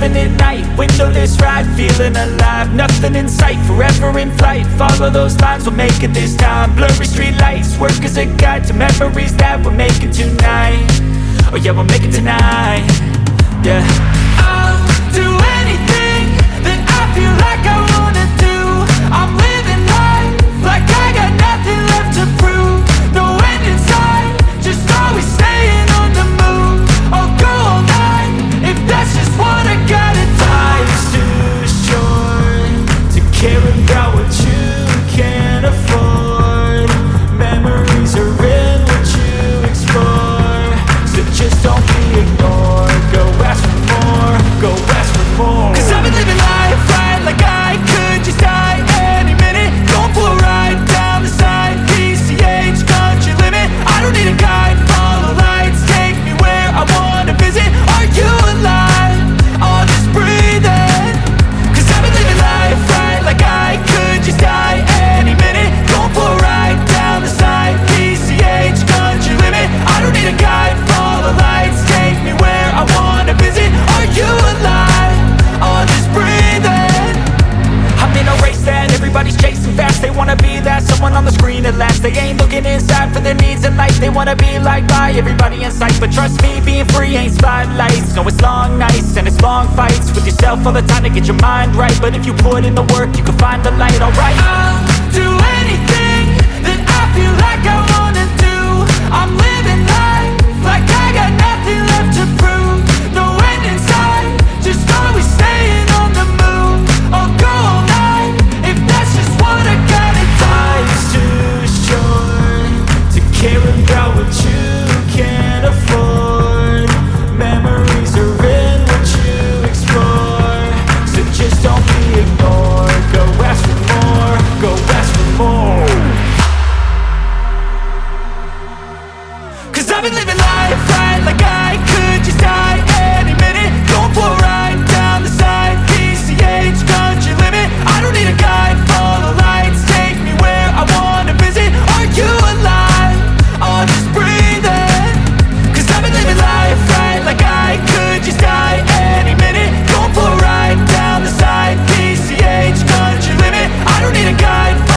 driving at night, windowless ride, feeling alive. Nothing in sight, forever in flight. Follow those lines, we'll make it this time. Blurry street lights, work as a guide to memories that we're making tonight. Oh yeah, we'll make it tonight. Yeah, I'll do anything that I feel like I wanna do. I'm living life like I got nothing left to prove. No end in sight, just always staying on the move. I'll go all night if that's just what I gotta do. Life's too short to care about what you can't afford. Memories are in what you explore, so just don't be ignored. Go ask for more, go ask for more. Cause I've been living life right like I could just die any minute. Going for a ride down the side, PCH, country limit. I don't need a guide, follow lights, take me where I wanna visit. Are you alive? Or just breathing? Cause I've been living life right like I could just die any minute. Going for a ride down the side, PCH, country limit. I don't need a guide, follow lights, take me where I wanna visit. Are you alive? Or just breathing? I'm in a race that everybody's chasing fast. They wanna be that someone on the screen at last. They ain't looking inside for their needs in life. They wanna be liked by everybody in sight. But trust me, being free ain't spotlights. No, it's long nights and it's long fights with yourself all the time to get your mind right. But if you put in the work, you can find the light, alright. I'll do anything that I feel like I wanna do. I'm living life like I got nothing left to prove. No end in sight, just always staying on the move. I'll go all night if that's just what I gotta do. Life's too short to care about what you can't afford. Memories are in what you explore, so just don't be ignored. Go ask for more, go ask for more. Cause I've been living